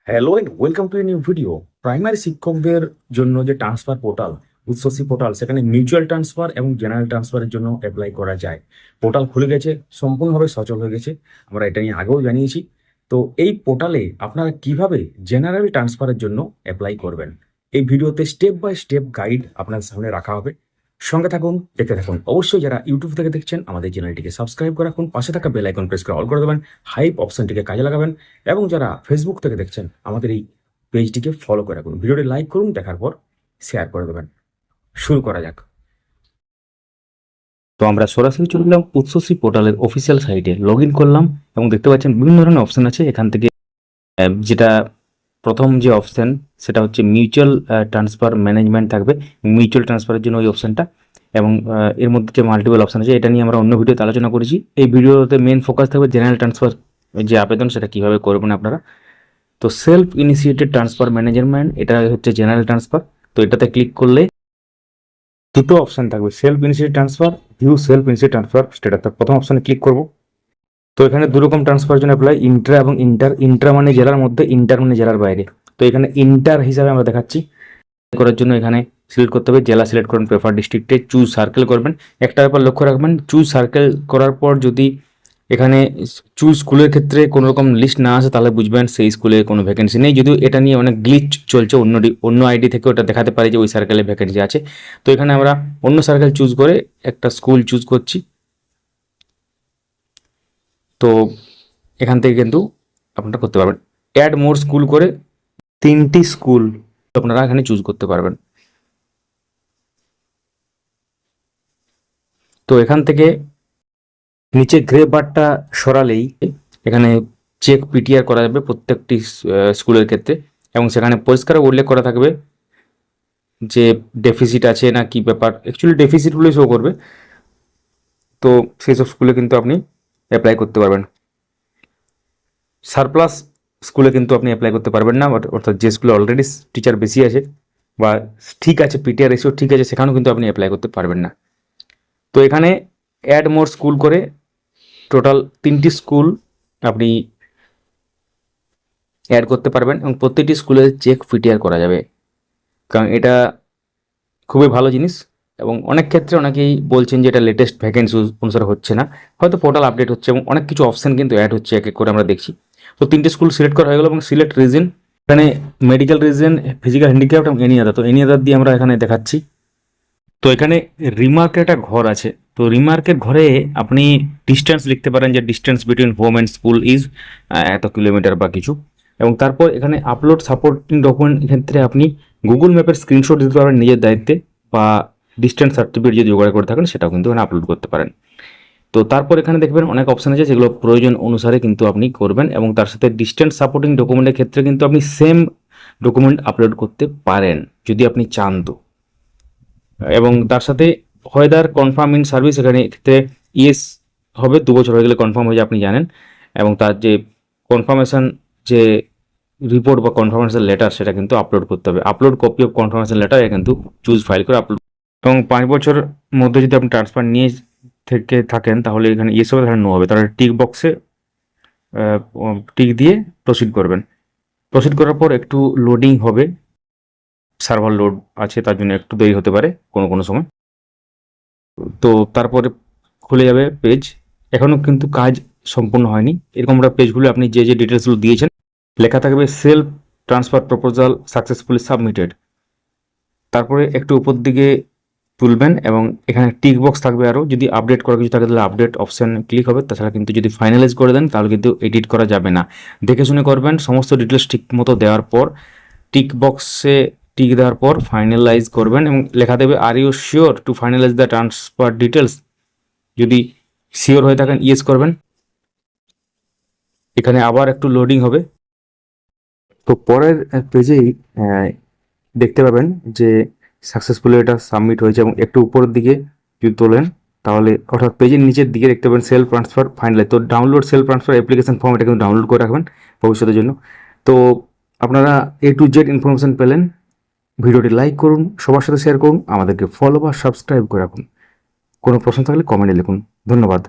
Hello and welcome to a new video. Primary শিক্ষকদের জন্য যে ট্রান্সফার পোর্টাল, উচ্চশী পোর্টাল, সেখানে মিউচুয়াল ট্রান্সফার এবং জেনারেল ট্রান্সফারের জন্য অ্যাপ্লাই করা যায়। পোর্টাল খুলে গেছে, সম্পূর্ণভাবে সচল হয়ে গেছে। আমরা এটা নিয়ে আগেও জানিয়েছি। তো এই পোর্টালে আপনারা কিভাবে জেনারেল ট্রান্সফারের জন্য অ্যাপ্লাই করবেন, এই ভিডিওতে স্টেপ বাই স্টেপ গাইড আপনার সামনে রাখা হবে। সঙ্গে থাকুন, দেখতে থাকুন। অবশ্যই যারা ইউটিউব থেকে দেখছেন আমাদের চ্যানেলটিকে সাবস্ক্রাইব করে রাখুন, পাশে থাকা বেল আইকন প্রেস করে অল করে দেবেন, হাইপ অপশনটিকে কাজে লাগাবেন এবং যারা ফেসবুক থেকে দেখছেন আমাদের এই পেজটিকে ফলো করে রাখুন। ভিডিওটি লাইক করুন, দেখার পর শেয়ার করে দেবেন। শুরু করা যাক। তো আমরা সরাসরি চলে গেলাম উচ্চশ্রী পোর্টালের অফিসিয়াল সাইটে, লগ ইন করলাম এবং দেখতে পাচ্ছেন বিভিন্ন ধরনের অপশন আছে। এখান থেকে যেটা প্রথম যে অপশন সেটা হচ্ছে মিউচুয়াল ট্রান্সফার ম্যানেজমেন্ট থাকবে। মিউচুয়াল ট্রান্সফারের জন্য ওই অপশনটা, এবং এর মধ্যে যে মাল্টিপল অপশন আছে এটা নিয়ে আমরা অন্য ভিডিওতে আলোচনা করেছি। এই ভিডিওতে মেন ফোকাস থাকবে জেনারেল ট্রান্সফার যে আবেদন সেটা কীভাবে করবেন আপনারা। তো সেলফ ইনিশিয়েটেড ট্রান্সফার ম্যানেজমেন্ট, এটা হচ্ছে জেনারেল ট্রান্সফার। তো এটাতে ক্লিক করলে দুটো অপশন থাকবে, self initiated transfer, view self initiated transfer status. প্রথম অপশনে ক্লিক করব। তো এখানে দু রকম ট্রান্সফার জন্য অ্যাপ্লাই, ইন্ট্রা এবং ইন্টার। ইন্ট্রা মানে জেলার মধ্যে, ইন্টার মানে জেলার বাইরে। তো এখানে ইন্টার হিসাবে আমরা দেখাচ্ছি। করার জন্য এখানে সিলেক্ট করতে হবে, জেলা সিলেক্ট করবেন, প্রেফার ডিস্ট্রিক্টে চুজ সার্কেল করবেন। একটা ব্যাপার লক্ষ্য রাখবেন, চুজ সার্কেল করার পর যদি এখানে চুজ স্কুলের ক্ষেত্রে কোনো রকম লিস্ট না আসে তাহলে বুঝবেন সেই স্কুলে কোনো ভ্যাকেন্সি নেই। যদিও এটা নিয়ে অনেক গ্লিচ চলছে, অন্য আইডি থেকে ওটা দেখাতে পারে যে ওই সার্কেলে ভ্যাকেন্সি আছে। তো এখানে আমরা অন্য সার্কেল চুজ করে একটা স্কুল চুজ করছি। তো এখান থেকে কিন্তু আপনারা করতে পারবেন অ্যাড মোর স্কুল করে 3টি স্কুল আপনারা এখানে চুজ করতে পারবেন। তো এখান থেকে নিচে গ্রে বারটা সরালেই এখানে চেক পিটিআর করা যাবে প্রত্যেকটি স্কুলের ক্ষেত্রে, এবং সেখানে পরিষ্কার উল্লেখ করা থাকবে যে ডেফিসিট আছে না কি ব্যাপার। অ্যাকচুয়ালি ডেফিসিটগুলোই শো করবে। তো সেই সব স্কুলে কিন্তু আপনি অ্যাপ্লাই করতে পারবেন। সারপ্লাস স্কুলে কিন্তু আপনি অ্যাপ্লাই করতে পারবেন না, অর্থাৎ যে স্কুলে অলরেডি টিচার বেশি আছে বা ঠিক আছে, পিটিআর রেশিও ঠিক আছে, সেখানেও কিন্তু আপনি অ্যাপ্লাই করতে পারবেন না। তো এখানে অ্যাড মোর স্কুল করে টোটাল 3টি স্কুল আপনি অ্যাড করতে পারবেন, এবং প্রত্যেকটি স্কুলে চেক পিটিআর করা যাবে। কারণ এটা খুবই ভালো জিনিস, এবং অনেক ক্ষেত্রে অনেকেই বলছেন যে এটা লেটেস্ট ভ্যাকেন্সি অনুসারে হচ্ছে না, হয়তো পোর্টাল আপডেট হচ্ছে এবং অনেক কিছু অপশান কিন্তু অ্যাড হচ্ছে এক এক করে আমরা দেখছি। তো 3টে স্কুল সিলেক্ট করা হয়ে গেল, এবং সিলেক্ট রিজন, এখানে মেডিকেল রিজন, ফিজিক্যাল হ্যান্ডিক্যাপ্ট এবং এনি আদার। তো এনি আদার দিয়ে আমরা এখানে দেখাচ্ছি। তো এখানে রিমার্কের একটা ঘর আছে। তো রিমার্কের ঘরে আপনি ডিস্টেন্স লিখতে পারেন, যে distance between home and school is এত কিলোমিটার বা কিছু। এবং তারপর এখানে আপলোড সাপোর্টিং ডকুমেন্ট ক্ষেত্রে আপনি গুগল ম্যাপের স্ক্রিনশট দিতে পারবেন নিজের দায়িত্বে, বা ডিস্টেন্স সার্টিফিকেট যদি জোগাড় করে থাকেন সেটাও কিন্তু এখানে আপলোড করতে পারেন। তো তারপর এখানে দেখবেন অনেক অপশান আছে, যেগুলো প্রয়োজন অনুসারে কিন্তু আপনি করবেন, এবং তার সাথে ডিস্টেন্স সাপোর্টিং ডকুমেন্টের ক্ষেত্রে কিন্তু আপনি সেম ডকুমেন্ট আপলোড করতে পারেন যদি আপনি চান। তো এবং তার সাথে হোয়েদার কনফার্ম ইন সার্ভিস, এখানে ক্ষেত্রে ইয়েস হবে, 2 বছর হয়ে গেলে কনফার্ম হয়ে যায়, আপনি জানেন। এবং তার যে কনফার্মেশন যে রিপোর্ট বা কনফার্মেশন লেটার সেটা কিন্তু আপলোড করতে হবে। Upload copy of confirmation letter কিন্তু চুজ ফাইল করে আপলোড। এবং 5 বছর মধ্যে যদি আপনি ট্রান্সফার নিয়ে থেকে থাকেন তাহলে এখানে ইয়েস হবে, তাহলে নো হবে। তাহলে টিক বক্সে টিক দিয়ে প্রসিড করবেন। প্রসিড করার পর একটু লোডিং হবে, সার্ভার লোড আছে তার জন্য একটু দেরি হতে পারে কোনো সময়। তো তারপরে খুলে যাবে পেজ। এখনও কিন্তু কাজ সম্পূর্ণ হয়নি। এরকম একটা পেজগুলো আপনি যে ডিটেলসগুলো দিয়েছেন লেখা থাকবে self transfer proposal successfully submitted. তারপরে একটু উপর দিকে তুলবেন এবং এখানে টিক বক্স থাকবে, আরও যদি আপডেট করা কিছু থাকে তাহলে আপডেট অপশান ক্লিক হবে। তাছাড়া কিন্তু যদি ফাইনালাইজ করে দেন তাহলে কিন্তু এডিট করা যাবে না। দেখে শুনে করবেন। সমস্ত ডিটেলস ঠিক মতো দেওয়ার পর টিক বক্সে টিক দেওয়ার পর ফাইনালাইজ করবেন, এবং লেখা দেবে are you sure to finalise the transfer details. যদি শিওর হয়ে থাকেন ইয়েস করবেন। এখানে আবার একটু লোডিং হবে। তো পরের পেজেই দেখতে পাবেন যে সাকসেসফুলি এটা সাবমিট হয়েছে, এবং একটু উপরের দিকে যদি তোলেন তাহলে, অর্থাৎ পেজের নিচের দিকে দেখতে পাবেন সেলফ ট্রান্সফার ফাইনালাইজ। তো download self transfer application form, এটা কিন্তু ডাউনলোড করে রাখবেন ভবিষ্যতের জন্য। তো আপনারা A to Z ইনফরমেশন পেলেন। ভিডিওটি লাইক করুন, সবার সাথে শেয়ার করুন, আমাদেরকে ফলো বা সাবস্ক্রাইব করে রাখুন। কোনো প্রশ্ন থাকলে কমেন্টে লিখুন। ধন্যবাদ।